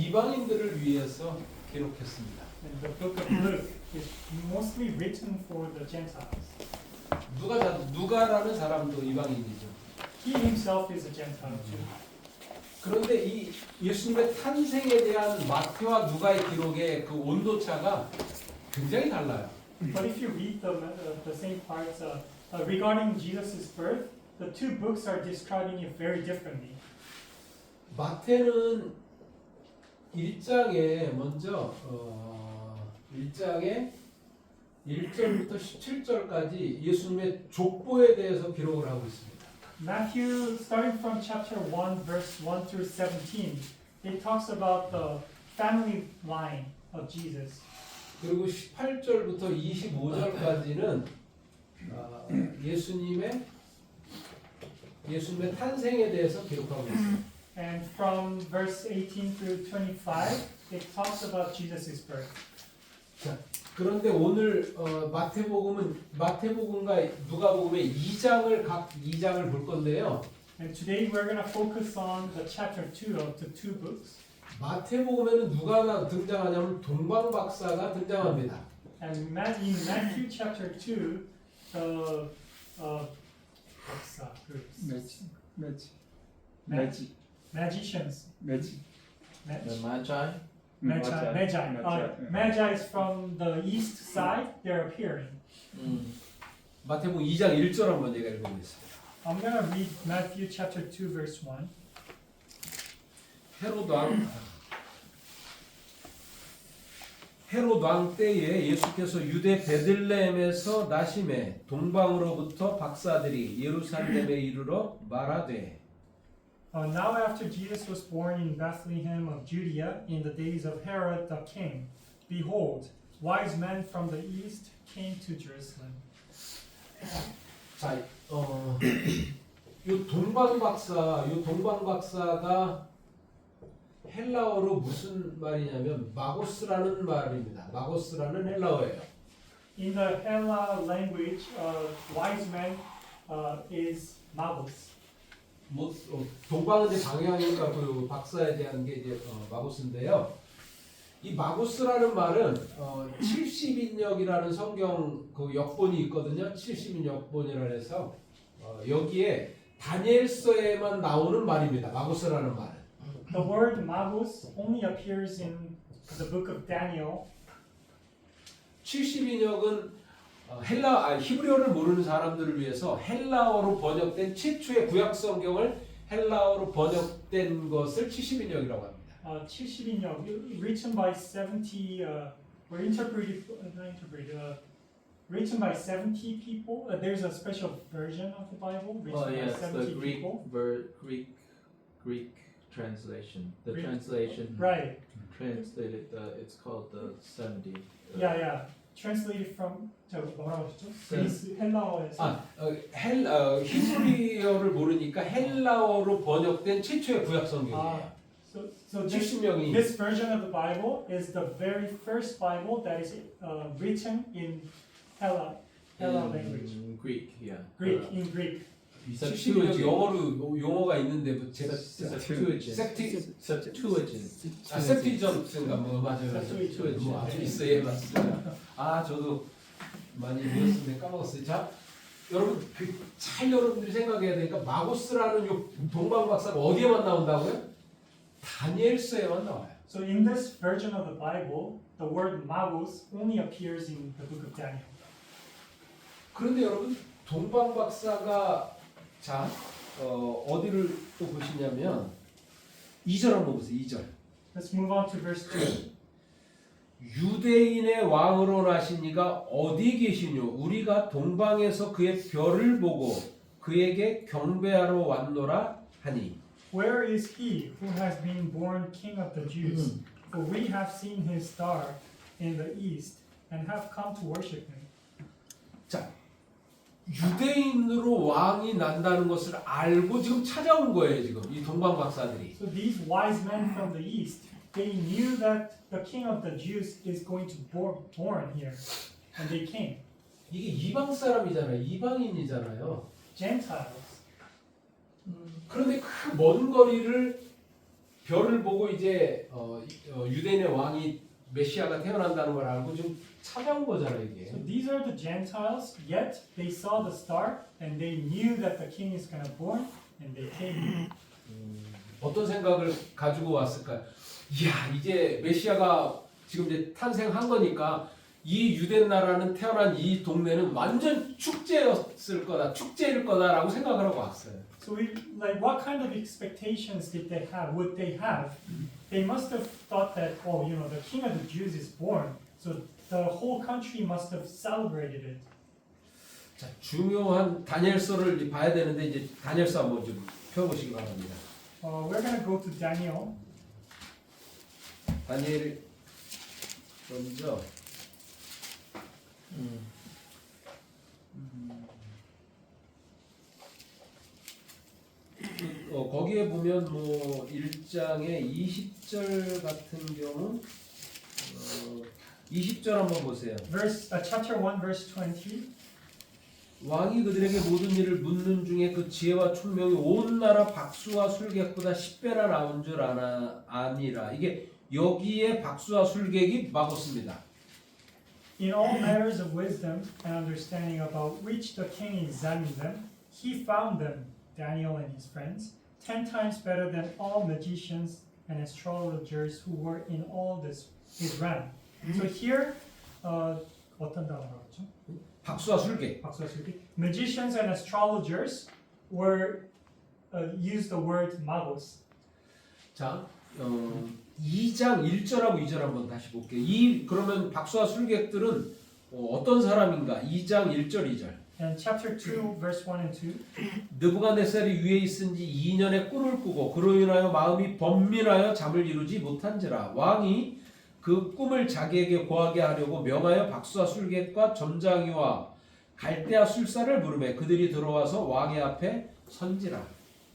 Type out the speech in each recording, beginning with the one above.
이방인들을 위해서 기록했습니다. And the book of Luke is mostly written for the Gentiles. 누가라는 사람도 이방인이죠. He himself is a Gentile too. 그런데 이 예수님의 탄생에 대한 마태와 누가의 기록의 그 온도차가 굉장히 달라요. But if you read the same parts regarding Jesus' birth, the two books are describing it very differently. 마태는 1장에 먼저 1장에 1절부터 17절까지 예수님의 족보에 대해서 기록을 하고 있습니다. Matthew, starting from chapter 1, verse 1 through 17, it talks about the family line of Jesus. 그리고 18절부터 25절까지는 예수님의 탄생에 대해서 기록하고 있습니다. And from verse 18 through 25, it talks about Jesus' birth. 자, 그런데 오늘 마태복음과 누가복음의 2장을 볼 건데요. And today we're going to focus on the chapter 2 of the two books. 마태복음에는 누가 등장하냐면 동방박사가 등장합니다. And in Matthew chapter 2, the magicians, Magi. The Magi. Magi is from the east side. They're appearing. 마태복음 2장 1절 한번 제가 읽어보겠습니다. I'm going to read Matthew chapter 2, verse 1. 헤롯 왕 때에 예수께서 유대 베들레헴에서 나심에 동방으로부터 박사들이 예루살렘에 이르러 말하되 Now after Jesus was born in Bethlehem of Judea in the days of Herod the king, behold, wise men from the east came to Jerusalem. 자, 요 동방박사가 헬라어로 무슨 말이냐면 마고스라는 말입니다. 마고스라는 헬라어예요. In the Hella language, wise man is magos. 동방은 이제 방향이니까 그 박사에 대한 게 이제 마고스인데요. 이 마고스라는 말은 70인역이라는 성경 그 역본이 있거든요. 70인 역본이라 해서 여기에 다니엘서에만 나오는 말입니다. 마고스라는 말은. The word magos only appears in the book of Daniel. 70인역은 히브리어를 모르는 사람들을 위해서 헬라어로 번역된 최초의 구약 성경을 헬라어로 번역된 것을 70인역이라고 합니다. 70인역, written by 70, or interpreted, written by 70 people. There's a special version of the Bible written by Yes, 70 the people. Greek translation. The Greek- translation Right. translated. It's called the 70. Yeah. Translated from 뭐라고 하셨죠? 그리스 헬라어에서. 히브리어를 모르니까 헬라어로 번역된 최초의 구약 성경이에요. So 70명이 this version of the Bible is the very first Bible that is written in Hella language. Greek, yeah. In Greek. 70명 용어가 있는데 뭐 제가 Septuagint. 셉티전트인가 뭐 맞아요. Septuagint. 뭐 아주 있어요, 맞습니다. 저도 많이 배웠는데 까먹었어요. 자, 여러분 잘 여러분들이 생각해야 되니까 마고스라는 요 동방 박사가 어디에만 나온다고요? 다니엘서에만 나와요. So in this version of the Bible, the word magos only appears in the book of Daniel. 그런데 여러분 동방 박사가 어디를 또 보시냐면 2절 한번 보세요. 2절. Let's move on to verse 2. 유대인의 왕으로 나신 이가 어디 계시뇨? 우리가 동방에서 그의 별을 보고 그에게 경배하러 왔노라 하니. Where is he who has been born King of the Jews? For we have seen his star in the east and have come to worship him. 자, 유대인으로 왕이 난다는 것을 알고 지금 찾아온 거예요. 지금 이 동방 박사들이. So these wise men from the east, they knew that the King of the Jews is going to born here, and they came. 이게 이방 사람이잖아요. 이방인이잖아요. Gentiles. 그런데 그 먼 거리를 별을 보고 이제 유대인의 왕이 메시아가 태어난다는 걸 알고 좀 찾아온 거잖아요 이게. So these are the Gentiles, yet they saw the star and they knew that the king is going to born and they came. 어떤 생각을 가지고 왔을까요? 이야 이제 메시아가 지금 이제 탄생한 거니까 이 유대 나라는 태어난 이 동네는 완전 축제였을 거다, 축제일 거다라고 생각을 하고 왔어요. So we like what kind of expectations did they have? Would they have? They must have thought that the king of the Jews is born. So the whole country must have celebrated it. 자 중요한 다니엘서를 이제 봐야 되는데 이제 다니엘서 한번 좀 펴보시기 바랍니다. We're going to go to Daniel. 다니엘 먼저 거기에 보면 뭐 1장의 20절 같은 경우 20절 한번 보세요. Chapter 1, verse 20. 왕이 그들에게 모든 일을 묻는 중에 그 지혜와 총명이 온 나라 박수와 술객보다 10배나 나온 줄 아니라. 이게 여기에 박수와 술객이 마고스입니다. In all matters of wisdom and understanding about which the king examined them, he found them, Daniel and his friends, 10 times better than all magicians and astrologers who were in all his realm. So here, 어떤 단어가 나왔죠? 박수와 술객. 박수와 술객. Magicians and astrologers were used the word magos. 자, 2장 1절하고 2절 한번 다시 볼게요. 그러면 박수와 술객들은 어떤 사람인가? 2장 1절 2절. And chapter 2, verse 1 and 2. 느부갓네살이 위에 있은지 2년의 꿀을 꾸고 그로 인하여 마음이 번민하여 잠을 이루지 못한지라. 왕이 그 꿈을 자기에게 고하게 하려고 명하여 박수와 술객과 점장이와 갈대아 술사를 부르매 그들이 들어와서 왕의 앞에 선지라.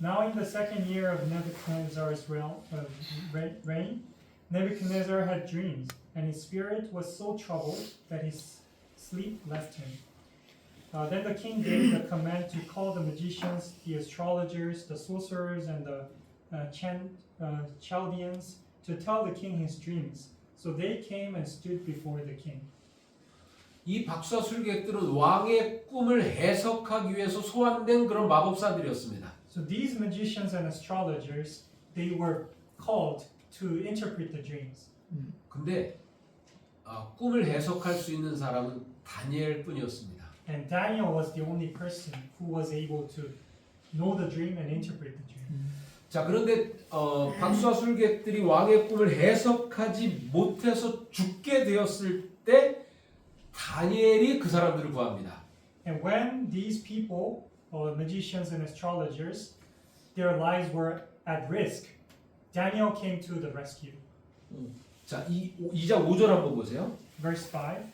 Now in the second year of Nebuchadnezzar's reign, Nebuchadnezzar had dreams, and his spirit was so troubled that his sleep left him. Then the king gave the command to call the magicians, the astrologers, the sorcerers, and the Chaldeans to tell the king his dreams. So they came and stood before the king. 이 박수와 술객들은 왕의 꿈을 해석하기 위해서 소환된 그런 마법사들이었습니다. So these magicians and astrologers, they were called to interpret the dreams. 근데 꿈을 해석할 수 있는 사람은 다니엘뿐이었습니다. And Daniel was the only person who was able to know the dream and interpret the dream. 자 그런데 박수와 술객들이 왕의 꿈을 해석하지 못해서 죽게 되었을 때 다니엘이 그 사람들을 구합니다. And when these people, magicians and astrologers, their lives were at risk, Daniel came to the rescue. 자 2장 5절 한번 보세요. Verse 5.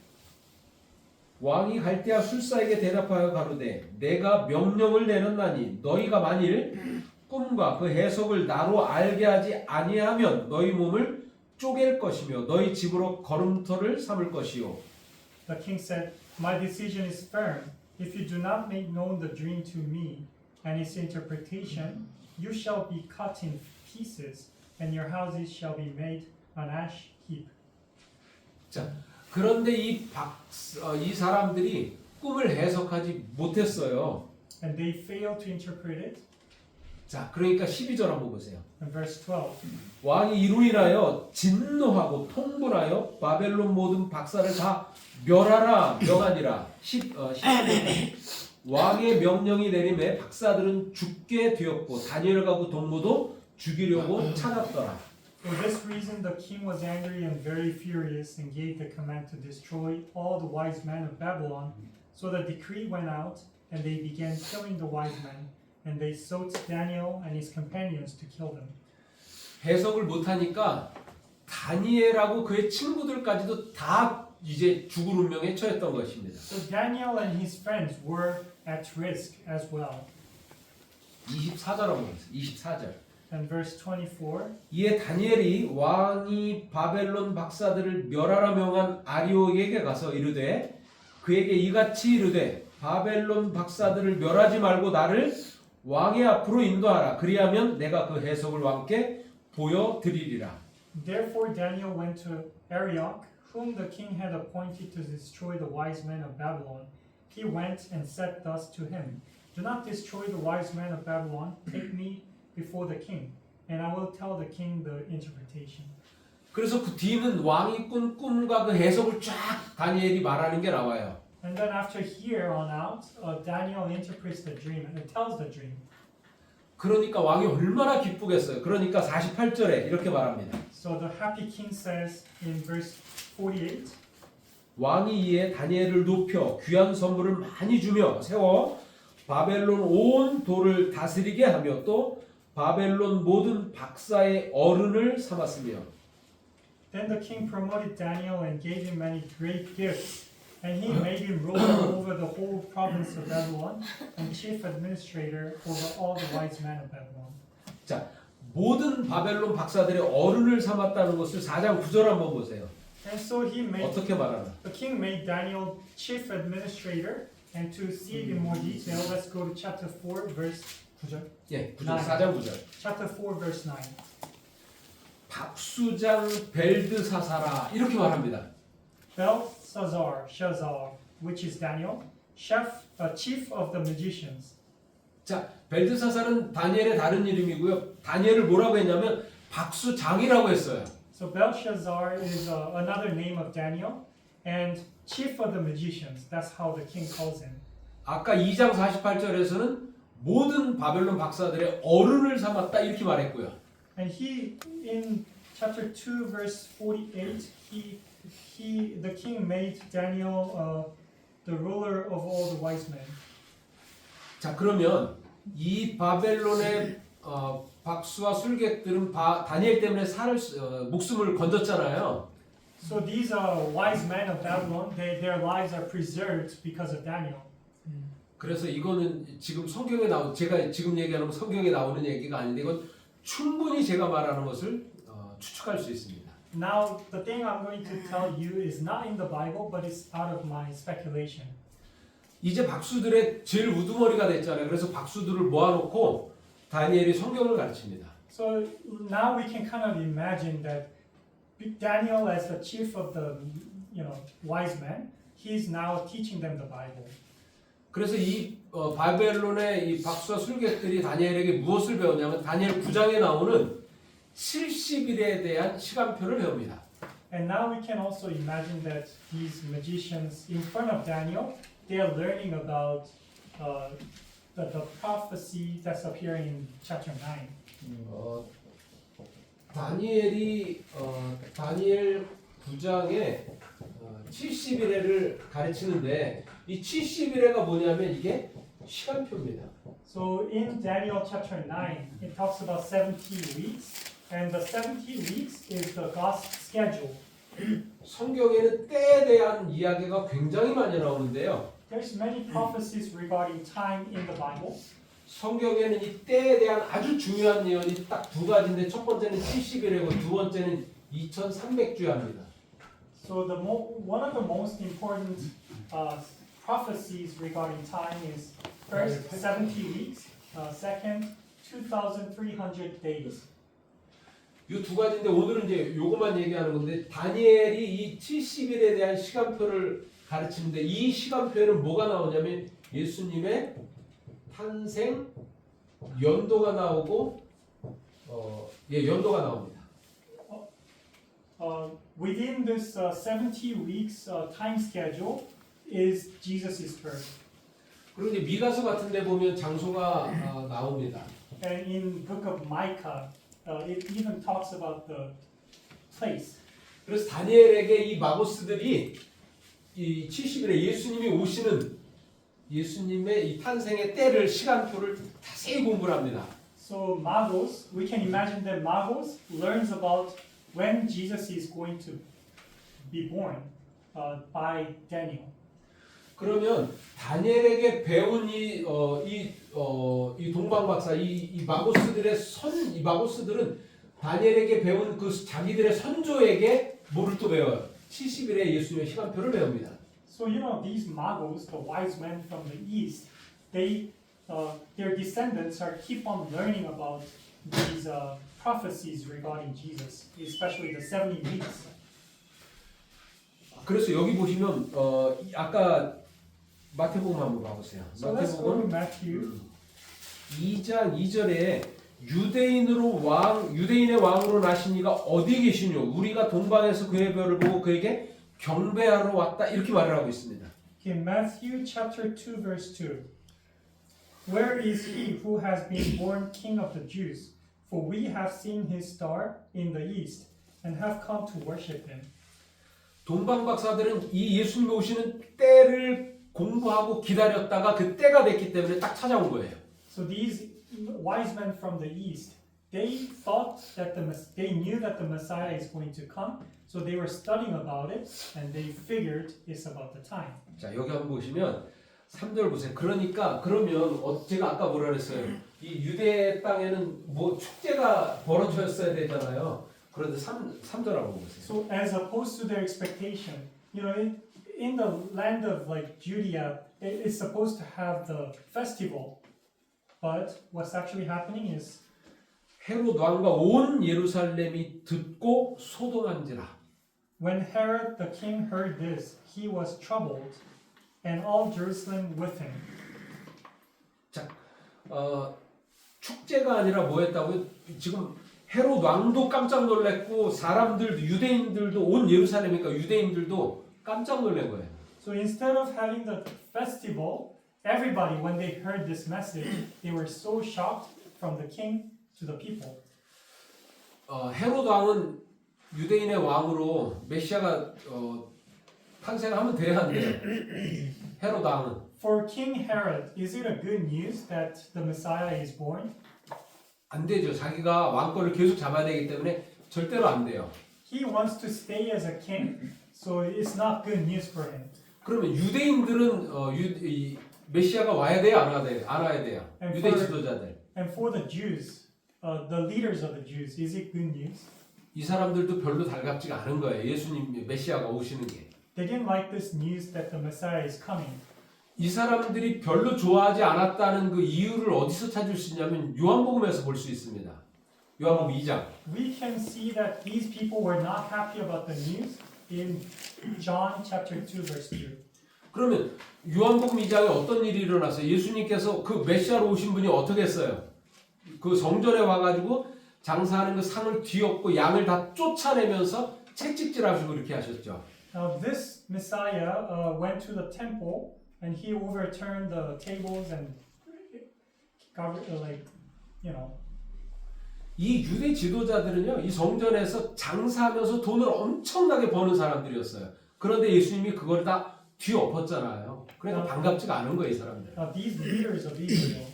왕이 갈대아 술사에게 대답하여 가로되 내가 명령을 내렸나니 너희가 만일 꿈과 그 해석을 나로 알게 하지 아니하면 너희 몸을 쪼갤 것이며 너희 집으로 걸음터를 삼을 것이요. The king said, "My decision is firm. If you do not make known the dream to me and its interpretation, you shall be cut in pieces, and your houses shall be made an ash heap." 자 그런데 이 사람들이 꿈을 해석하지 못했어요. And they failed to interpret it. 자 그러니까 12절 한번 보세요. And verse 12. 왕이 이로 인하여 진노하고 통분하여 바벨론 모든 박사를 다 멸하라 명하니라. 10절 왕의 명령이 내림에 박사들은 죽게 되었고 다니엘과 그 동무도 죽이려고 찾았더라. For this reason the king was angry and very furious and gave the command to destroy all the wise men of Babylon. So the decree went out and they began killing the wise men. And they sought Daniel and his companions to kill them. 해석을 못하니까 다니엘하고 그의 친구들까지도 다 이제 죽을 운명에 처했던 것입니다. So Daniel and his friends were at risk as well. 24절 한번 보세요. 24절. And verse 24. 이에 다니엘이 왕이 바벨론 박사들을 멸하라 명한 아리오에게 가서 이르되 그에게 이같이 이르되 바벨론 박사들을 멸하지 말고 나를 왕의 앞으로 인도하라. 그리하면 내가 그 해석을 왕께 보여드리리라. Therefore Daniel went to Arioch, whom the king had appointed to destroy the wise men of Babylon. He went and said thus to him, Do not destroy the wise men of Babylon. Take me before the king, and I will tell the king the interpretation. 그래서 그 뒤는 왕이 꾼 꿈과 그 해석을 쫙 다니엘이 말하는 게 나와요. And then after here on out, Daniel interprets the dream and tells the dream. 그러니까 왕이 얼마나 기쁘겠어요. 그러니까 48절에 이렇게 말합니다. So the happy king says in verse 48, 왕이 이에 다니엘을 높여 귀한 선물을 많이 주며 세워 바벨론 온 도를 다스리게 하며 또 바벨론 모든 박사의 어른을 삼았으며 Then the king promoted Daniel and gave him many great gifts, and he made him ruler over the whole province of Babylon and chief administrator over all the wise men of Babylon. 자, 모든 바벨론 박사들의 어른을 삼았다는 것을 4장 9절 한번 보세요. And so he made 어떻게 말하나? the king made Daniel chief administrator. And to see it in more detail, let's go to chapter 4, verse 9. 예, 9절, 4장 9절. Chapter 4, verse 9. 박수장 벨드사사라 이렇게 말합니다. Shazar, which is Daniel, chief of the magicians. 자, 벨드사살은 다니엘의 다른 이름이고요. 다니엘을 뭐라고 했냐면 박수장이라고 했어요. So Belshazzar is another name of Daniel, and chief of the magicians. That's how the king calls him. 아까 2장 48절에서는 모든 바벨론 박사들의 어른을 삼았다 이렇게 말했고요. And he, in chapter 2, verse 48, the king made Daniel the ruler of all the wise men. 자, 그러면 이 바벨론의 박수와 술객들은 다니엘 때문에 목숨을 건졌잖아요. So these wise men of Babylon, their lives are preserved because of Daniel. 그래서 이거는 지금 성경에 제가 지금 얘기하는 건 성경에 나오는 얘기가 아닌데 이건 충분히 제가 말하는 것을 추측할 수 있습니다. Now, the thing I'm going to tell you is not in the Bible, but it's out of my speculation. 이제 박수들의 제일 우두머리가 됐잖아요. 그래서 박수들을 모아놓고 다니엘이 성경을 가르칩니다. So now we can kind of imagine that Daniel, as the chief of the wise men, he's now teaching them the Bible. 그래서 이 바벨론의 이 박수와 술객들이 다니엘에게 무엇을 배웠냐면 다니엘 9장에 나오는 70일에 대한 시간표를 배웁니다. And now we can also imagine that these magicians in front of Daniel, they are learning about the prophecy that's appearing in chapter 9. 다니엘 9장에 70일에를 가르치는데 이 70일에가 뭐냐면 이게 시간표입니다. So in Daniel chapter 9, it talks about 70 weeks, and the 70 weeks is the God's schedule. 성경에는 때에 대한 이야기가 굉장히 많이 나오는데요. There's many prophecies regarding time in the Bible. 성경에는 이 때에 대한 아주 중요한 예언이 딱 두 가지인데 첫 번째는 70일이고 두 번째는 2300주야입니다. So one of the most important prophecies regarding time is first 70 weeks, second 2,300 days. 이 두 가지인데 오늘은 이제 요것만 얘기하는 건데 다니엘이 이 70일에 대한 시간표를 가르치는데 이 시간표에는 뭐가 나오냐면 예수님의 탄생 연도가 나오고 연도가 나옵니다. Within this 70 weeks time schedule is Jesus' birth. 그리고 이제 미가서 같은 데 보면 장소가 나옵니다. And in book of Micah, it even talks about the place. 그래서 다니엘에게 이 마고스들이 이 70일에 예수님이 오시는 예수님의 이 탄생의 때를 시간표를 자세히 공부를 합니다. So Magos, we can imagine that Magos learns about when Jesus is going to be born by Daniel. 그러면 다니엘에게 배운 이 동방박사 이 마고스들은 다니엘에게 배운 그 자기들의 선조에게 뭐를 또 배워요? 70일에 예수님의 시간표를 배웁니다. So these Magos, the wise men from the east, their descendants keep on learning about these prophecies regarding Jesus, especially the 70 weeks. 그래서 여기 보시면 아까 마태복음 한번 봐보세요. So let's go to 마태복음 Matthew 2장 2절에 유대인의 왕으로 나신 이가 어디 계시뇨? 우리가 동방에서 그의 별을 보고 그에게 경배하러 왔다. 이렇게 말을 하고 있습니다. in Matthew chapter 2 verse 2. Where is he who has been born king of the Jews? For we have seen his star in the east and have come to worship him. 동방 박사들은 이 예수님 오시는 때를 공부하고 기다렸다가 그 때가 됐기 때문에 딱 찾아온 거예요. So these wise men from the east, they thought that they knew that the Messiah is going to come, so they were studying about it and they figured it's about the time. 자, 여기 한번 보시면 3절 보세요. 그러니까 그러면 제가 아까 뭐라 그랬어요? 이 유대 땅에는 뭐 축제가 벌어졌어야 되잖아요. 그런데 3절 한번 보세요. So as opposed to their expectation, in the land of like Judea, it's supposed to have the festival, but what's actually happening is 헤롯 왕과 온 예루살렘이 듣고 소동한지라. when Herod the king heard this, he was troubled, and all Jerusalem with him. 자, 축제가 아니라 뭐였다고요? 지금 헤롯 왕도 깜짝 놀랐고 사람들도 유대인들도 온 예루살렘이니까 유대인들도 깜짝 놀란 거예요. So instead of having the festival, everybody, when they heard this message, they were so shocked from the king to the people. 헤롯 왕은 유대인의 왕으로 메시아가 탄생하면 돼야 한대요. 헤롯 왕은. For King Herod, is it a good news that the Messiah is born? 안 되죠. 자기가 왕권을 계속 잡아야 되기 때문에 절대로 안 돼요. He wants to stay as a king, so it's not good news for him. 그러면 유대인들은 이 메시아가 와야 돼요, 안 와야 돼요? And 유대 for- 지도자들. And for the Jews, the leaders of the Jews, is it good news? 이 사람들도 별로 달갑지가 않은 거예요. 예수님 메시아가 오시는 게. They didn't like this news that the Messiah is coming. 이 사람들이 별로 좋아하지 않았다는 그 이유를 어디서 찾을 수 있냐면 요한복음에서 볼 수 있습니다. 요한복음 2장. We can see that these people were not happy about the news in John chapter 2 verse 2. 그러면 요한복음 2장에 어떤 일이 일어났어요? 예수님께서 그 메시아로 오신 분이 어떻게 했어요? 그 성전에 와가지고 장사하는 그 상을 뒤엎고 양을 다 쫓아내면서 채찍질하시고 이렇게 하셨죠. Now this Messiah went to the temple and he overturned the tables and got 이 유대 지도자들은요, 이 성전에서 장사하면서 돈을 엄청나게 버는 사람들이었어요. 그런데 예수님이 그걸 다 뒤엎었잖아요. 그러니까 반갑지가 않은 거예요, 이 사람들. these leaders of Israel,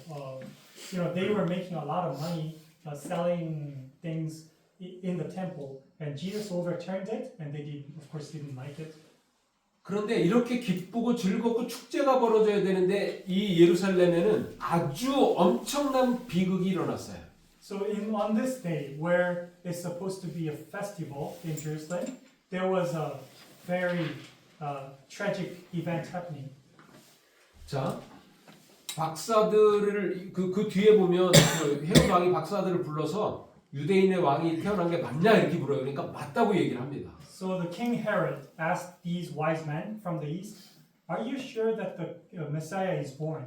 they were making a lot of money selling things in the temple, and Jesus overturned it, and they of course didn't like it. 그런데 이렇게 기쁘고 즐겁고 축제가 벌어져야 되는데 이 예루살렘에는 아주 엄청난 비극이 일어났어요. So on this day, where it's supposed to be a festival in Jerusalem, there was a very tragic event happening. 자, 박사들을 그 뒤에 보면 그 헤롯 왕이 박사들을 불러서 유대인의 왕이 태어난 게 맞냐 이렇게 물어요. 그러니까 맞다고 얘기를 합니다. So the king Herod asked these wise men from the east, "Are you sure that the Messiah is born?"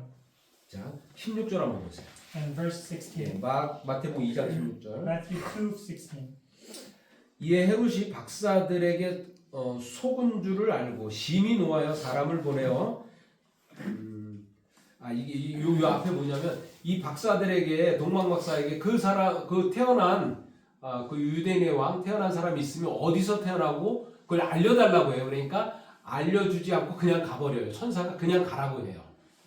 자, 16절 한번 보세요. And verse 16, 마태복음 2장 16절. Matthew 2:16. 이에 헤롯이 박사들에게 속은 줄을 알고 심히 노하여 사람을 보내어 이게 요 앞에 뭐냐면 이 박사들에게 동방 박사에게 그 태어난 그 유대인의 왕 태어난 사람이 있으면 어디서 태어나고 그걸 알려달라고 해요. 그러니까 알려주지 않고 그냥 가버려요. 천사가 그냥 가라고 해요.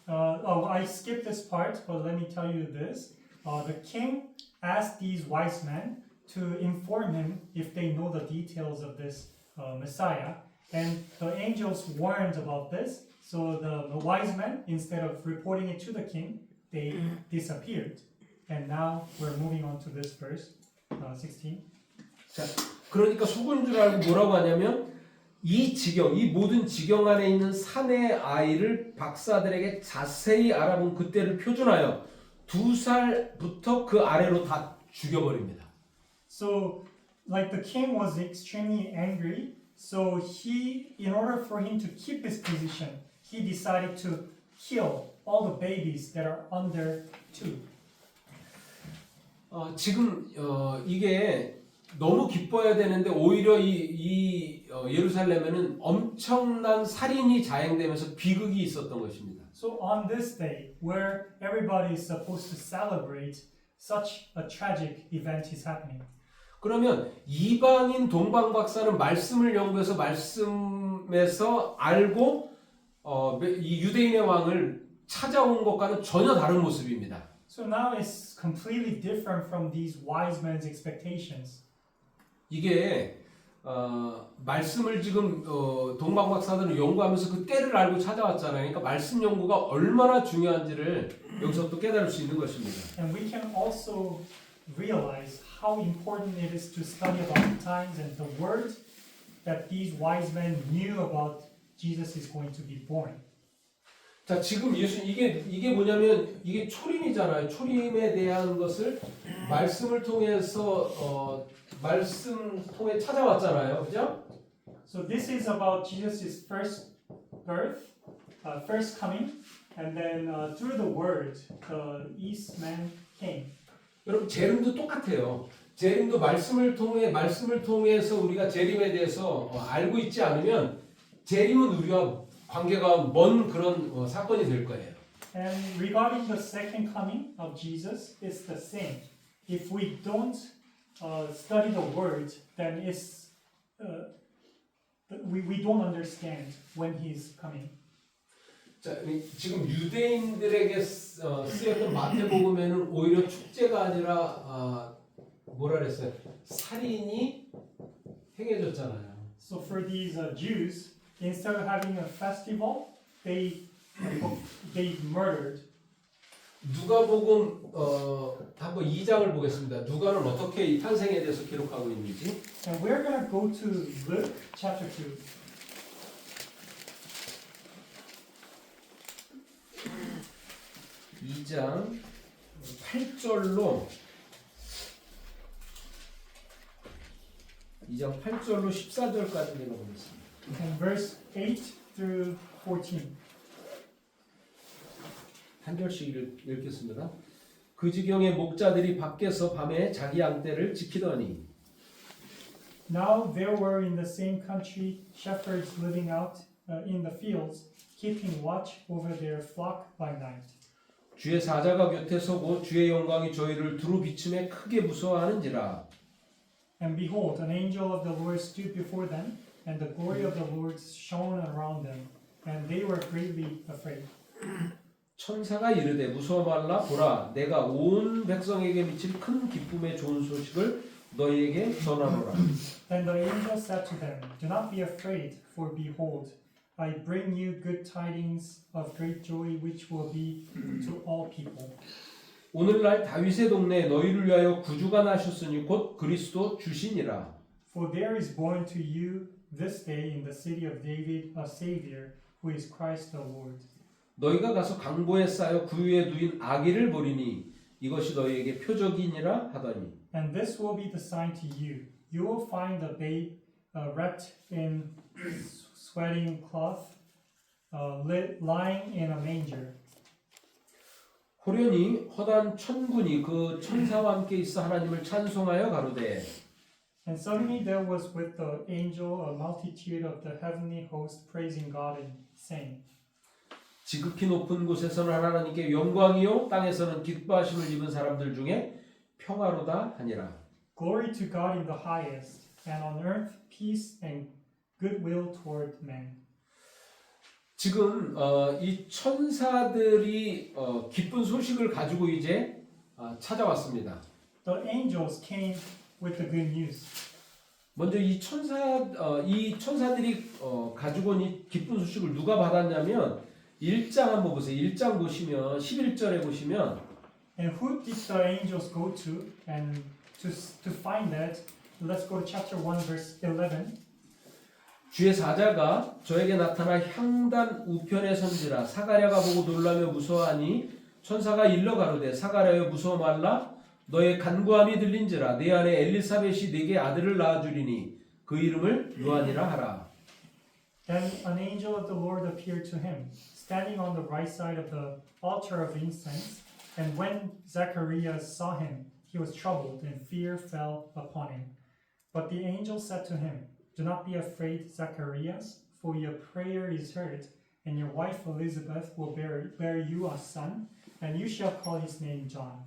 I skipped this part, but let me tell you this. The king asked these wise men to inform him if they know the details of this Messiah, and the angels warned about this. So the wise men, instead of reporting it to the king, they disappeared. And now we're moving on to this verse, 16. 자, 그러니까 속은 줄 알고 뭐라고 하냐면 이 모든 지경 안에 있는 사내 아이를 박사들에게 자세히 알아본 그때를 표준하여 2살부터 그 아래로 다 죽여버립니다. So, like the king was extremely angry, so in order for him to keep his position, he decided to kill all the babies that are under 2. 지금 이게 너무 기뻐야 되는데 오히려 예루살렘에는 엄청난 살인이 자행되면서 비극이 있었던 것입니다. So on this day, where everybody is supposed to celebrate, such a tragic event is happening. 그러면 이방인 동방 박사는 말씀을 연구해서 말씀에서 알고 이 유대인의 왕을 찾아온 것과는 전혀 다른 모습입니다. So now it's completely different from these wise men's expectations. 이게 말씀을 지금 동방 박사들은 연구하면서 그 때를 알고 찾아왔잖아요. 그러니까 말씀 연구가 얼마나 중요한지를 여기서 또 깨달을 수 있는 것입니다. And we can also realize how important it is to study about the times and the word that these wise men knew about Jesus is going to be born. 자, 지금 예수 이게 뭐냐면 이게 초림이잖아요. 초림에 대한 것을 말씀을 통해서 말씀 통해 찾아왔잖아요. 그죠? So this is about Jesus' first birth, first coming, and then through the word, the East man came. 여러분 재림도 똑같아요. 재림도 말씀을 통해서 우리가 재림에 대해서 알고 있지 않으면 재림은 우리와 관계가 먼 그런 사건이 될 거예요. And regarding the second coming of Jesus, it's the same. If we don't study the word, then we don't understand when he's coming. 자, 지금 유대인들에게 쓰였던 마태복음에는 오히려 축제가 아니라 뭐라 그랬어요? 살인이 행해졌잖아요. So for these Jews, instead of having a festival, they murdered. 누가복음 한번 2장을 보겠습니다. 누가는 어떻게 이 탄생에 대해서 기록하고 있는지. And we're going to go to Luke chapter 2. 이 장 8절로 2장 8절로 14절까지 읽어보겠습니다. And verse 8 through 14. 한 절씩 읽겠습니다. 그 지경에 목자들이 밖에서 밤에 자기 양떼를 지키더니 Now there were in the same country shepherds living out in the fields, keeping watch over their flock by night. 주의 사자가 곁에 서고 주의 영광이 저희를 두루 비침에 크게 무서워하는지라. And behold, an angel of the Lord stood before them, and the glory of the Lord shone around them, and they were greatly afraid. 천사가 이르되 무서워 말라 보라 내가 온 백성에게 미칠 큰 기쁨의 좋은 소식을 너희에게 전하노라. Then the angel said to them, Do not be afraid, for behold, I bring you good tidings of great joy, which will be to all people. 오늘날 다윗의 동네에 너희를 위하여 구주가 나셨으니 곧 그리스도 주시니라. For there is born to you this day in the city of David a Savior, who is Christ the Lord. 너희가 가서 강보에 쌓여 그 위에 누인 아기를 보리니 이것이 너희에게 표적이니라 하더니. And this will be the sign to you. You will find the babe wrapped in sweating cloth, lying in a manger. 호련히 허단 천군이 그 천사와 함께 있어 하나님을 찬송하여 가로되. And suddenly there was with the angel a multitude of the heavenly host praising God and saying, 지극히 높은 곳에서는 하나님께 영광이요 땅에서는 기뻐하심을 입은 사람들 중에 평화로다 하니라. Glory to God in the highest, and on earth peace and goodwill toward men. 지금 이 천사들이 기쁜 소식을 가지고 이제 찾아왔습니다. The angels came with the good news. 먼저 이 천사들이 가지고 온 이 기쁜 소식을 누가 받았냐면 1장 한번 보세요. 1장 보시면 11절에 보시면 And who did the angels go to? And to find that, let's go to chapter 1 verse 11. 주의 사자가 저에게 나타나 향단 우편에 선지라 사가랴가 보고 놀라며 무서워하니 천사가 일러 가로되 사가랴여 무서워 말라 너의 간구함이 들린지라 내 아내 엘리사벳이 네게 아들을 낳아주리니 그 이름을 요한이라 하라. Then an angel of the Lord appeared to him, standing on the right side of the altar of incense. And when Zacharias saw him, he was troubled, and fear fell upon him. But the angel said to him, Do not be afraid, Zacharias, for your prayer is heard, and your wife Elizabeth will bear you a son, and you shall call his name John.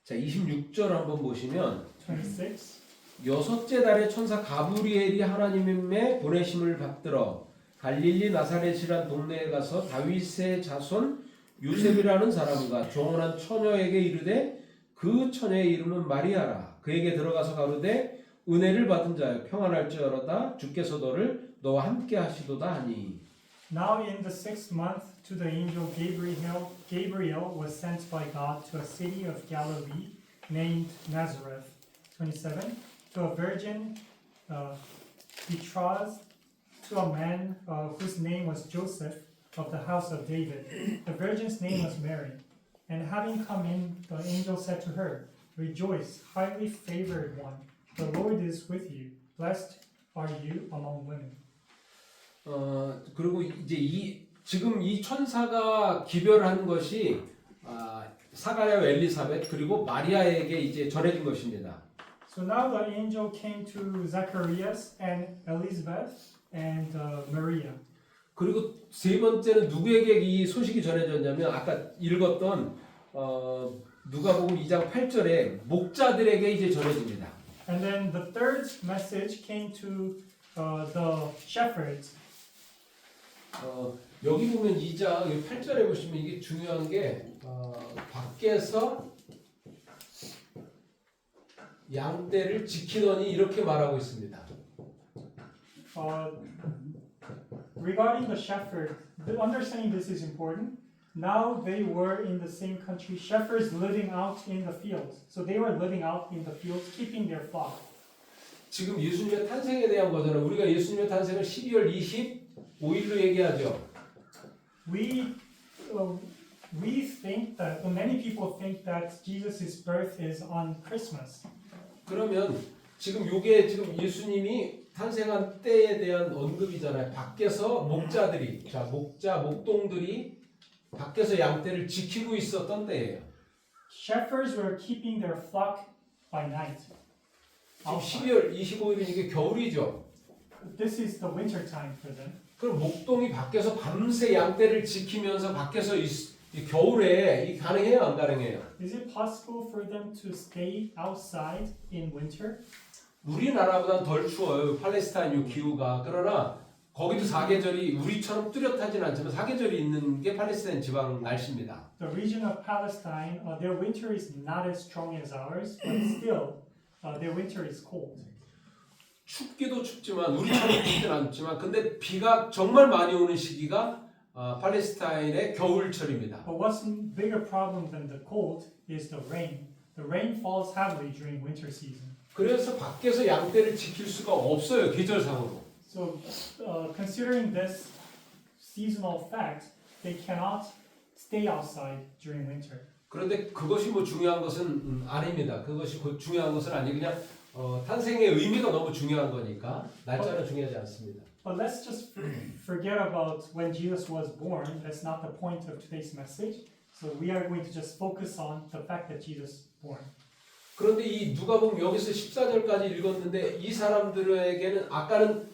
자, 26절 한번 보시면 26. 여섯째 달에 천사 가브리엘이 하나님의 보내심을 받들어 갈릴리 나사렛이란 동네에 가서 다윗의 자손 요셉이라는 사람과 종혼한 처녀에게 이르되 그 처녀의 이름은 마리아라. 그에게 들어가서 가로되 은혜를 받은 자여 평안할지어다 주께서 너와 함께 하시도다 하니. Now in the 6th month to the angel Gabriel was sent by God to a city of Galilee named Nazareth. 27. To a virgin betrothed to a man whose name was Joseph of the house of David. The virgin's name was Mary. And having come in, the angel said to her, Rejoice, highly favored one, the Lord is with you. Blessed are you among women. 그리고 이제 지금 이 천사가 기별한 것이 사가랴와 엘리사벳 그리고 마리아에게 이제 전해진 것입니다. So now the angel came to Zacharias and Elizabeth and Maria. 그리고 세 번째는 누구에게 이 소식이 전해졌냐면 아까 읽었던 누가복음 2장 8절에 목자들에게 이제 전해집니다. And then the third message came to the shepherds. 여기 보면 2장 8절에 보시면 이게 중요한 게 밖에서 양떼를 지키더니 이렇게 말하고 있습니다. Regarding the shepherd, understanding this is important. Now they were in the same country, shepherds living out in the fields. So they were living out in the fields, keeping their flock. 지금 예수님의 탄생에 대한 거잖아요. 우리가 예수님의 탄생을 12월 25일로 얘기하죠. We think that many people think that Jesus' birth is on Christmas. 그러면 지금 요게 지금 예수님이 탄생한 때에 대한 언급이잖아요. 밖에서 목자들이 목동들이 밖에서 양떼를 지키고 있었던 때예요. Shepherds were keeping their flock by night. 지금 12월 25일은 이게 겨울이죠. This is the winter time for them. 그럼 목동이 밖에서 밤새 양떼를 지키면서 밖에서 이 겨울에 이 가능해요, 안 가능해요? Is it possible for them to stay outside in winter? 우리나라보다는 덜 추워요. 팔레스타인 기후가. 그러나 거기도 사계절이 우리처럼 뚜렷하진 않지만 사계절이 있는 게 팔레스타인 지방 날씨입니다. The region of Palestine, their winter is not as strong as ours, but still, their winter is cold. 춥기도 춥지만 우리처럼 춥진 않지만 근데 비가 정말 많이 오는 시기가 팔레스타인의 겨울철입니다. But what's a bigger problem than the cold is the rain. The rain falls heavily during winter season. 그래서 밖에서 양떼를 지킬 수가 없어요, 계절상으로. So, considering this seasonal fact, they cannot stay outside during winter. 그런데 그것이 뭐 중요한 것은 아닙니다. 그것이 중요한 것은 아니고 그냥 탄생의 의미가 너무 중요한 거니까 날짜는 중요하지 않습니다. But let's just forget about when Jesus was born. That's not the point of today's message. So we are going to just focus on the fact that Jesus was born. 그런데 이 누가복음 여기서 14절까지 읽었는데 이 사람들에게는 아까는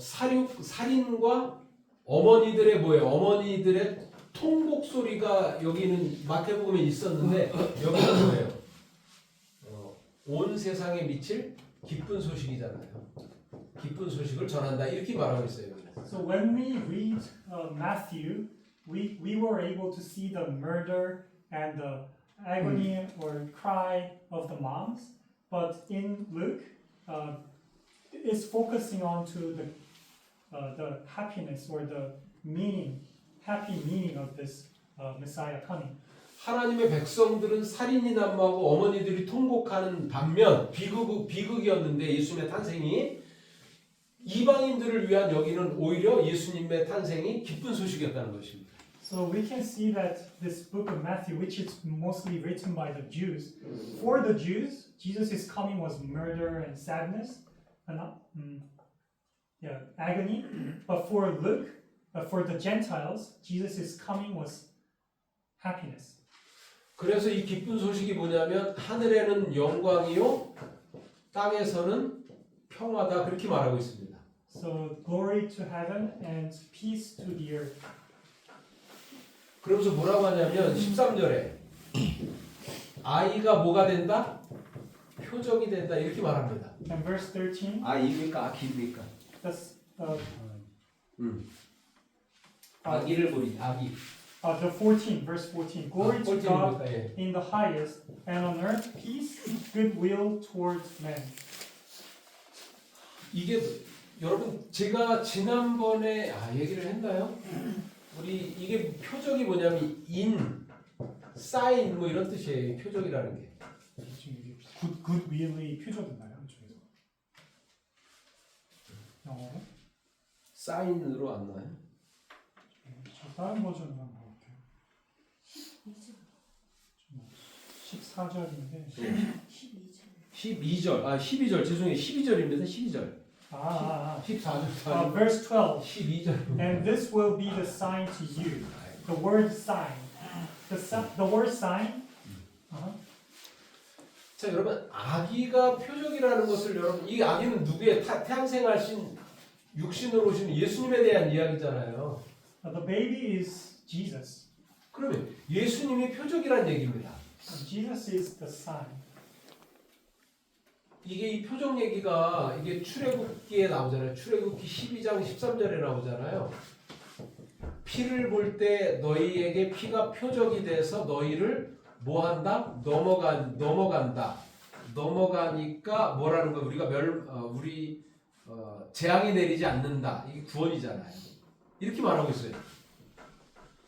살인과 어머니들의 어머니들의 통곡 소리가 여기는 마태복음에 있었는데 여기는 뭐예요? 온 세상에 미칠 기쁜 소식이잖아요. 기쁜 소식을 전한다 이렇게 말하고 있어요. So when we read Matthew, we were able to see the murder and the agony or cry of the moms, but in Luke, it's focusing on to the happiness or the happy meaning of this Messiah coming. 하나님의 백성들은 살인이 난무하고 어머니들이 통곡하는 반면 비극이었는데 예수님의 탄생이 이방인들을 위한 여기는 오히려 예수님의 탄생이 기쁜 소식이었다는 것입니다. So we can see that this book of Matthew, which is mostly written by the Jews, for the Jews, Jesus' coming was murder and sadness, and agony. But for Luke, for the Gentiles, Jesus' coming was happiness. 그래서 이 기쁜 소식이 뭐냐면 하늘에는 영광이요 땅에서는 평화다 그렇게 말하고 있습니다. So glory to heaven and peace to the earth. 그러면서 뭐라고 하냐면 13절에 아이가 뭐가 된다? 표적이 된다 이렇게 말합니다. And verse 13, 아이입니까? 아기입니까? that's, 아기를 보니 아기. the 14, verse 14. Glory to God 꼴찌입니까? 예. in the highest, and on earth peace, goodwill towards men. 이게 여러분 제가 지난번에 얘기를 했나요? 우리 이게 표적이 뭐냐면 인, 사인 뭐 이런 뜻이에요. 표적이라는 게. 굿윌의 표적인가요? 이쪽에서? 영어로? 사인으로 안 나와요? 저 다른 버전으로 한번 볼게요. 14절인데 12절. 12절. 죄송해요. 12절입니다. 12절. 14절. verse 12. 12절. And this will be the sign to you. The word sign. The word sign. 자, 여러분 아기가 표적이라는 것을 여러분 이 아기는 누구의 태양생하신 육신으로 오신 예수님에 대한 이야기잖아요. The baby is Jesus. 그러면 예수님이 표적이란 얘기입니다. Jesus is the sign. 이게 이 표적 얘기가 이게 출애굽기에 나오잖아요. 출애굽기 12장 13절에 나오잖아요. 피를 볼 때 너희에게 피가 표적이 돼서 너희를 뭐 한다? 넘어간다. 넘어가니까 뭐라는 거 우리가 재앙이 내리지 않는다. 이게 구원이잖아요. 이렇게 말하고 있어요.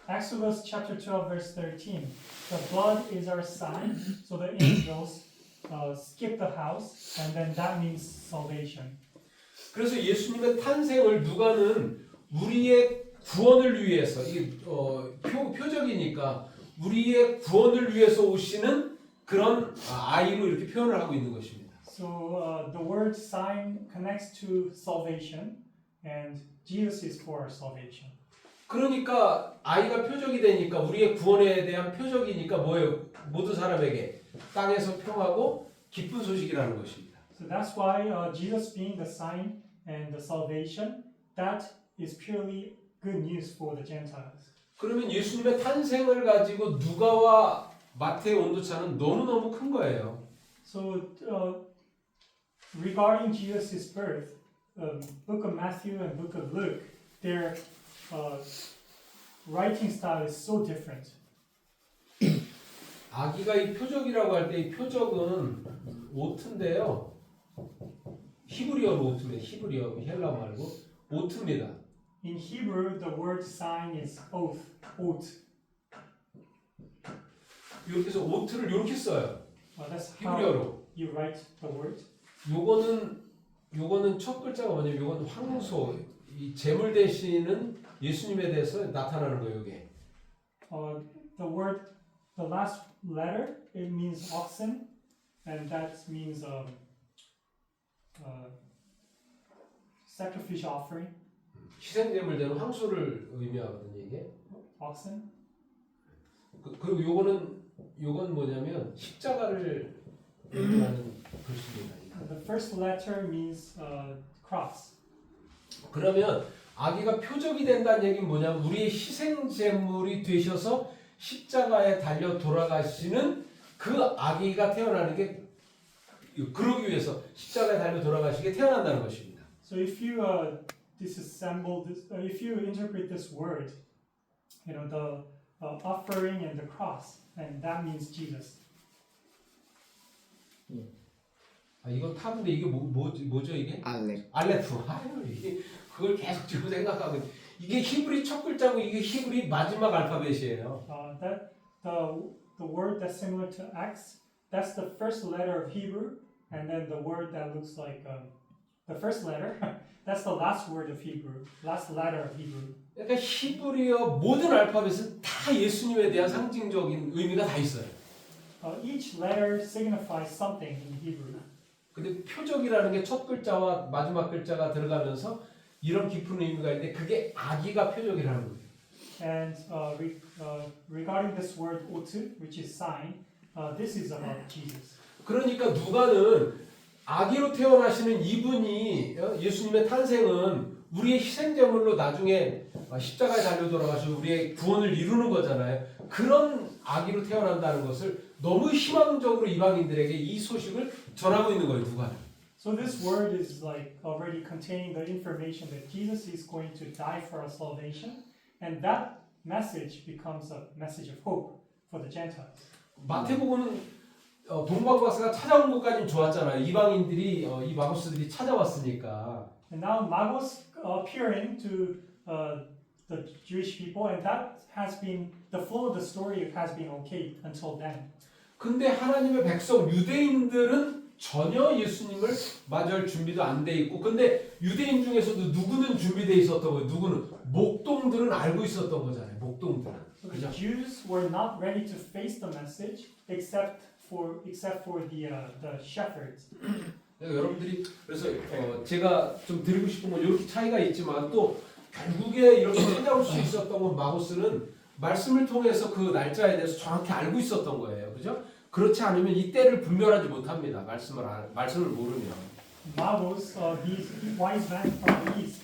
Exodus chapter 12 verse 13. The blood is our sign, so the angels skip the house, and then that means salvation. 그래서 예수님의 탄생을 누가는 우리의 구원을 위해서 이게 표적이니까 우리의 구원을 위해서 오시는 그런 아이로 이렇게 표현을 하고 있는 것입니다. So the word sign connects to salvation, and Jesus is for our salvation. 그러니까 아이가 표적이 되니까 우리의 구원에 대한 표적이니까 뭐예요? 모든 사람에게 땅에서 평하고 기쁜 소식이라는 것입니다. So that's why Jesus being the sign and the salvation, that is purely good news for the Gentiles. 그러면 예수님의 탄생을 가지고 누가와 마태의 온도차는 너무너무 큰 거예요. So regarding Jesus' birth, Book of Matthew and Book of Luke, their writing style is so different. 아기가 이 표적이라고 할 때 이 표적은 오트인데요. 히브리어로 오트입니다. 히브리어 헬라 말고 오트입니다. In Hebrew, the word sign is oath. 이렇게 해서 오트를 이렇게 써요. That's how 히브리어로. you write the word. 요거는 첫 글자가 뭐냐면 요거는 황소, 이 제물 대신은 예수님에 대해서 나타나는 거예요, 이게. The last letter, it means oxen, and that means sacrificial offering. 희생제물 되는 황소를 의미하거든요, 이게. Oxen. 그리고 요건 뭐냐면 십자가를 의미하는 글씨입니다. The first letter means cross. 그러면 아기가 표적이 된다는 얘기는 뭐냐면 우리의 희생제물이 되셔서 십자가에 달려 돌아가시는 그 아기가 태어나는 게 그러기 위해서 십자가에 달려 돌아가시게 태어난다는 것입니다. So if you disassemble this, if you interpret this word, the offering and the cross, and that means Jesus. 이건 탑인데 이게 뭐죠 이게? 알레프. 이게 그걸 계속 지금 생각하고 이게 히브리 첫 글자고 이게 히브리 마지막 알파벳이에요. That the word that's similar to X, that's the first letter of Hebrew, and then the word that looks like the first letter, that's the last word of Hebrew, last letter of Hebrew. 그러니까 히브리어 모든 알파벳은 다 예수님에 대한 상징적인 의미가 다 있어요. Each letter signifies something in Hebrew. 근데 표적이라는 게 첫 글자와 마지막 글자가 들어가면서 이런 깊은 의미가 있는데 그게 아기가 표적이라는 거예요. And regarding this word otu, which is sign, this is about Jesus. 그러니까 누가는 아기로 태어나시는 이분이 예수님의 탄생은 우리의 희생제물로 나중에 십자가에 달려 돌아가시고 우리의 구원을 이루는 거잖아요. 그런 아기로 태어난다는 것을 너무 희망적으로 이방인들에게 이 소식을 전하고 있는 거예요. 누가? So this word is like already containing the information that Jesus is going to die for our salvation, and that message becomes a message of hope for the Gentiles. 마태복음은 동방박사가 찾아온 것까지는 좋았잖아요. 이방인들이 이 마고스들이 찾아왔으니까. And now Magos appearing to the Jewish people, and that has been the flow of the story has been okay until then. 근데 하나님의 백성 유대인들은 전혀 예수님을 맞이할 준비도 안 돼 있고, 근데 유대인 중에서도 누구는 준비돼 있었던 거예요. 누구는 목동들은 알고 있었던 거잖아요. 목동들은. So the Jews were not ready to face the message except for the shepherds. 여러분들이 그래서 제가 좀 드리고 싶은 건 이렇게 차이가 있지만 또 결국에 이렇게 찾아올 수 있었던 건 마고스는 말씀을 통해서 그 날짜에 대해서 정확히 알고 있었던 거예요. 그죠? 그렇지 않으면 이 때를 분별하지 못합니다. 말씀을 모르면. Magos, these wise men from the east,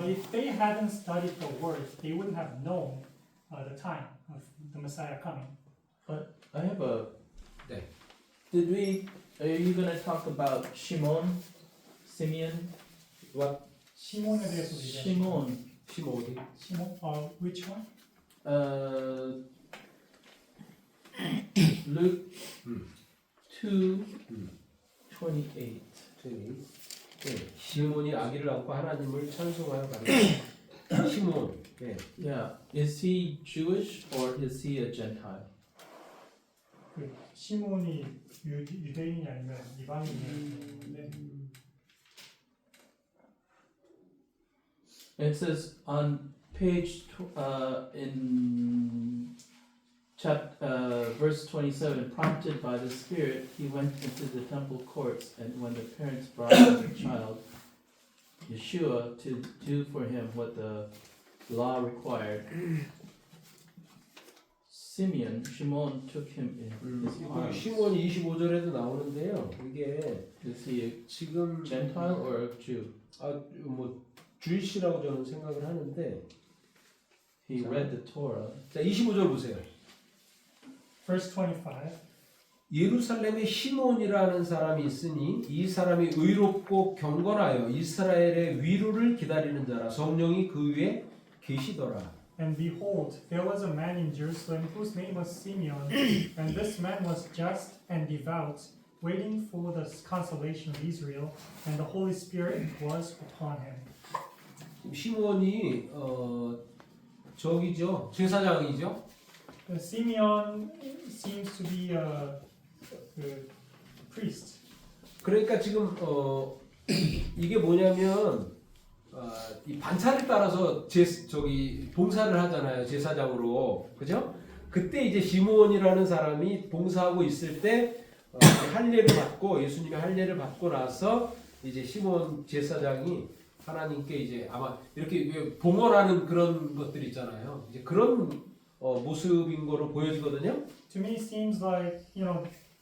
if they hadn't studied the word, they wouldn't have known the time of the Messiah coming. I have a. 네. Are you gonna talk about Shimon, Simeon? What? 시몬에 대해서 얘기하죠. Shimon. 시몬이. 시몬? Which one? Luke 음. 2:28. 네. 시몬이 아기를 낳고 하나님을 찬송하여 가는 시몬. 네. Yeah. Is he Jewish or is he a Gentile? 그 시몬이 유대인이 아니면 이방인이었는데 It says on page in verse 27, prompted by the Spirit, he went into the temple courts, and when the parents brought the child, Yeshua, to do for him what the law required, Shimon took him in his 이거 arms. 시몬이 25절에도 나오는데요. 이게 Is he a 지금 Gentile or a Jew? 뭐 주이시라고 저는 생각을 하는데 He read the Torah. 자 25절 보세요. Verse 25. 예루살렘에 시몬이라는 사람이 있으니 이 사람이 의롭고 경건하여 이스라엘의 위로를 기다리는 자라 성령이 그 위에 계시더라. And behold, there was a man in Jerusalem whose name was Simeon, and this man was just and devout, waiting for the consolation of Israel, and the Holy Spirit was upon him. 시몬이 저기죠 제사장이죠. Simeon seems to be a priest. 그러니까 지금 이게 뭐냐면 이 반차를 따라서 저기 봉사를 하잖아요 제사장으로 그죠? 그때 이제 시몬이라는 사람이 봉사하고 있을 때 할례를 받고 예수님의 할례를 받고 나서 이제 시몬 제사장이 하나님께 이제 아마 이렇게 봉헌하는 그런 것들 있잖아요. 이제 그런 모습인 거로 보여지거든요. To me, it seems like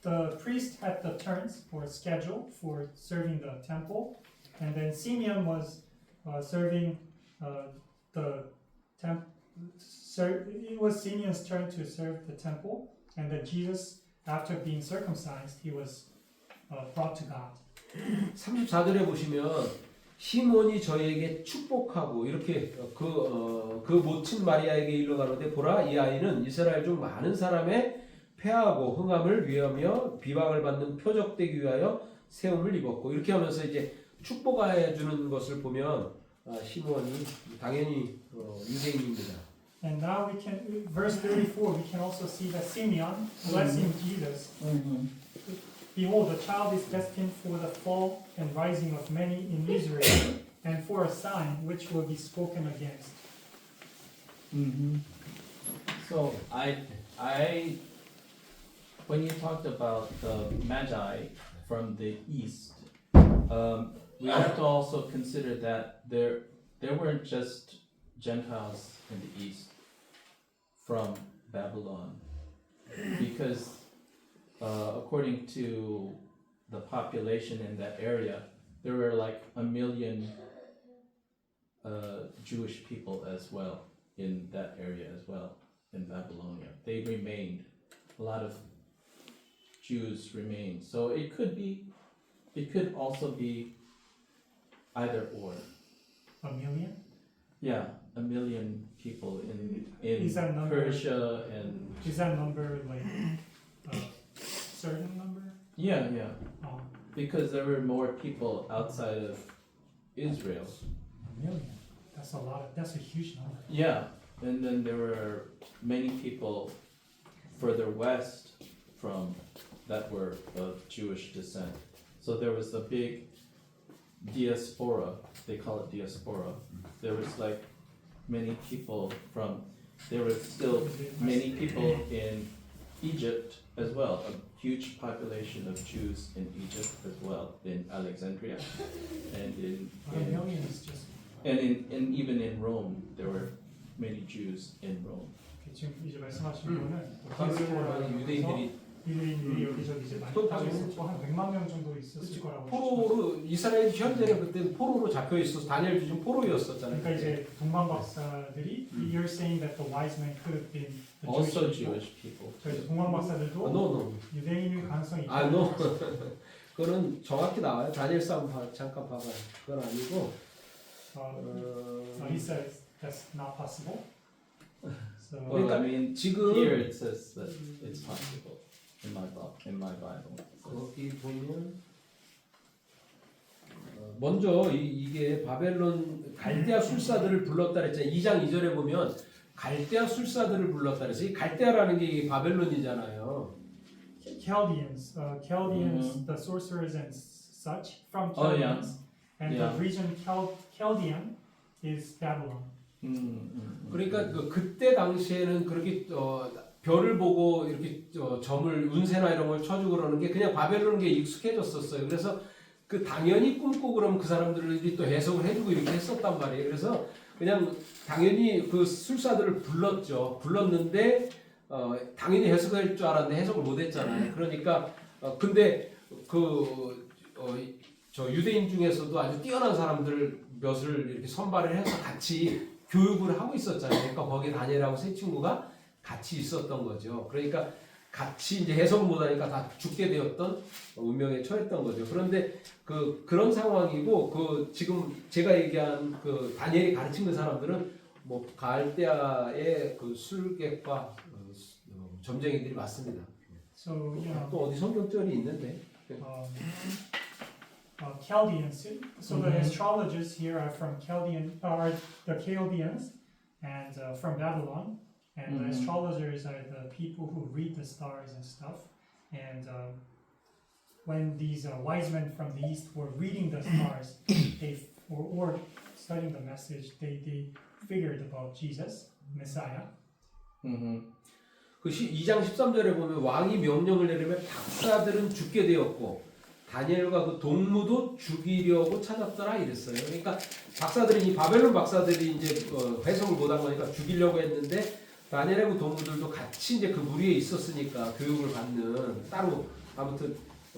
the priest had the turns or schedule for serving the temple, and then Simeon was serving the temple. It was Simeon's turn to serve the temple, and then Jesus, after being circumcised, he was brought to God. 34절에 보시면 시몬이 저희에게 축복하고 이렇게 그 모친 마리아에게 일러 가로되 보라 이 아이는 이스라엘 중 많은 사람의 폐하고 흥함을 위하며 비방을 받는 표적되기 위하여 세움을 입었고 이렇게 하면서 이제 축복해 주는 것을 보면 시몬이 당연히 유대인입니다. And now we can, verse 34, we can also see that Simeon blessing Jesus. Behold, the child is destined for the fall and rising of many in Israel, and for a sign which will be spoken against. So when you talked about the Magi from the east, we have to also consider that there weren't just Gentiles in the east from Babylon, because according to the population in that area, there were like 1 million Jewish people as well in that area as well, in Babylonia. They remained, a lot of Jews remained. So it could also be either or. 1 million? Yeah, 1 million people in Is that number- Persia and Is that number like a certain number? yeah, Oh, because there were more people outside of Israel. 1 million. That's a lot. That's a huge number. Yeah, and then there were many people further west from that were of Jewish descent. So there was a big diaspora, they call it diaspora. There was like many people from, there were still many people in Egypt as well, a huge population of Jews in Egypt as well, in Alexandria, and But 1 million is just. and even in Rome, there were many Jews in Rome. 지금 이제 말씀하신 거는 바벨론은 유대인들이 유대인들이 여기저기 이제 많이 또 빠져 당연히 있었고 한 100만 명 정도 있었을 거라고. 포로로 이스라엘 현재는 그때 포로로 잡혀 있어서 다니엘도 지금 포로였었잖아요. 그러니까 이제 동방 박사들이 you're saying that the wise men could have been the Also Jewish Jewish people. people. 저희 동방 박사들도 노. 유대인일 가능성이 있다. 아, 노. 그거는 정확히 나와요. 다니엘 싸움 잠깐 봐봐요. 그건 아니고. He says that's not possible. So Well, I 그러니까 mean, 지금 here it says that it's possible in my Bible. 거기 보면 먼저 이게 바벨론 갈대아 술사들을 불렀다 그랬잖아요. 2장 2절에 보면 갈대아 술사들을 불렀다 그래서 이 갈대아라는 게 이게 바벨론이잖아요. Chaldeans, the sorcerers and such from Oh, yeah. Chaldeans, and Yeah. the region Chaldean is Babylon. 그러니까 그때 당시에는 그렇게 별을 보고 이렇게 점을 운세나 이런 걸 쳐주고 그러는 게 그냥 바벨론 게 익숙해졌었어요. 그래서 그 당연히 꿈꾸고 그러면 그 사람들이 또 해석을 해주고 이렇게 했었단 말이에요. 그래서 그냥 당연히 그 술사들을 불렀죠. 불렀는데 당연히 해석할 줄 알았는데 해석을 못했잖아요. 그러니까 근데 저 유대인 중에서도 아주 뛰어난 사람들 몇을 이렇게 선발을 해서 같이 교육을 하고 있었잖아요. 그러니까 거기에 다니엘하고 세 친구가 같이 있었던 거죠. 그러니까 같이 이제 해석 못하니까 다 죽게 되었던 운명에 처했던 거죠. 그런데 그런 상황이고 지금 제가 얘기한 그 다니엘이 가르친 그 사람들은 뭐 갈대아의 그 술객과 점쟁이들이 맞습니다. So you know, 또 어디 성경절이 있는데. Chaldeans. So the astrologers here are from are the Chaldeans, and from Babylon. And the astrologers are the people who read the stars and stuff. And when these wise men from the east were reading the stars, or studying the message, they figured about Jesus, Messiah. 그 2장 13절에 보면 왕이 명령을 내리면 박사들은 죽게 되었고 다니엘과 그 동무도 죽이려고 찾았더라 이랬어요. 그러니까 이 바벨론 박사들이 이제 해석을 못한 거니까 죽이려고 했는데 다니엘하고 동무들도 같이 이제 그 무리에 있었으니까 교육을 받는 따로 아무튼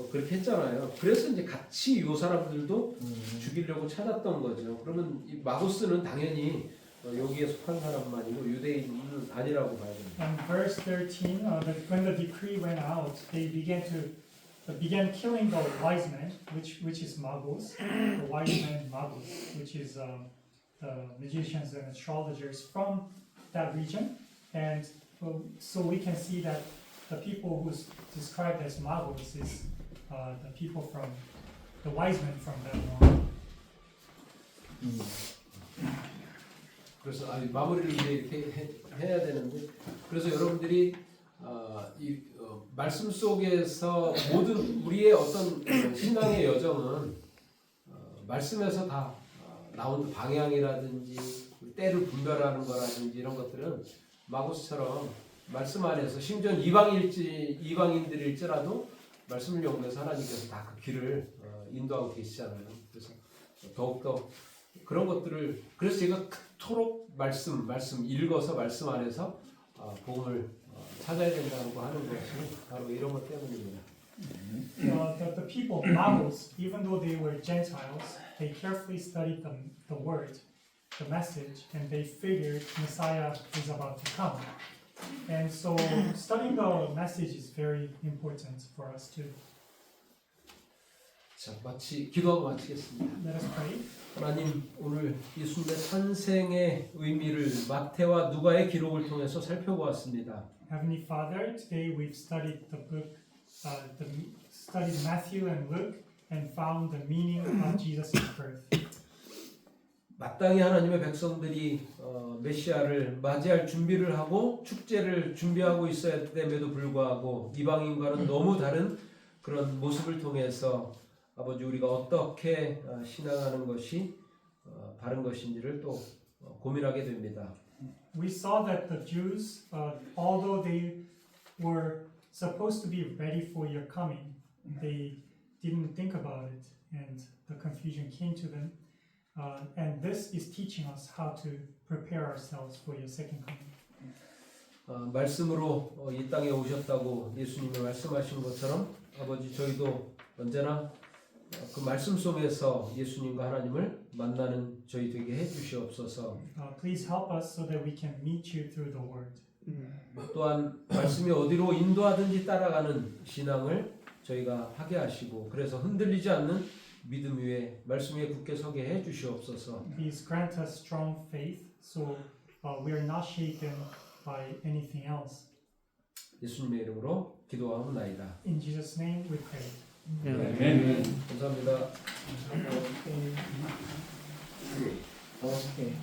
그렇게 했잖아요. 그래서 이제 같이 이 사람들도 죽이려고 찾았던 거죠. 그러면 이 마고스는 당연히 여기에 속한 사람만이고 유대인은 아니라고 봐야 됩니다. And verse 13, when the decree went out, they began killing the wise men, which is magos, the wise men magos, which is the magicians and astrologers from that region. And so we can see that the people who's described as magos is the people from the wise men from Babylon. 그래서 마무리를 이제 이렇게 해야 되는데 그래서 여러분들이 말씀 속에서 모든 우리의 어떤 신앙의 여정은 말씀에서 다 나온 방향이라든지 때를 분별하는 거라든지 이런 것들은 마고스처럼 말씀 안에서 심지어 이방인들일지라도 말씀을 연구해서 하나님께서 다 그 길을 인도하고 계시잖아요. 그래서 더욱더 그런 것들을 그래서 제가 그토록 말씀 읽어서 말씀 안에서 복음을 찾아야 된다고 하는 것이 바로 이런 것 때문입니다. The people, Magos, even though they were Gentiles, they carefully studied the word, the message, and they figured Messiah is about to come. And so studying the message is very important for us too. 자, 기도하고 마치겠습니다. Let us pray. 하나님, 오늘 예수님의 탄생의 의미를 마태와 누가의 기록을 통해서 살펴보았습니다. Heavenly Father, today we've studied the book, studied Matthew and Luke, and found the meaning of Jesus' birth. 마땅히 하나님의 백성들이 메시아를 맞이할 준비를 하고 축제를 준비하고 있어야 됨에도 불구하고 이방인과는 너무 다른 그런 모습을 통해서 아버지 우리가 어떻게 신앙하는 것이 바른 것인지를 또 고민하게 됩니다. We saw that the Jews, although they were supposed to be ready for your coming, they didn't think about it, and the confusion came to them. And this is teaching us how to prepare ourselves for your second coming. 말씀으로 이 땅에 오셨다고 예수님이 말씀하신 것처럼 아버지 저희도 언제나 그 말씀 속에서 예수님과 하나님을 만나는 저희 되게 해주시옵소서. Please help us so that we can meet you through the Word. 또한 말씀이 어디로 인도하든지 따라가는 신앙을 저희가 하게 하시고 그래서 흔들리지 않는 믿음 위에 말씀 위에 굳게 서게 해 주시옵소서. Please grant us strong faith so we are not shaken by anything else. 예수님의 이름으로 기도하옵나이다. In Jesus' name we pray. 감사합니다. Okay.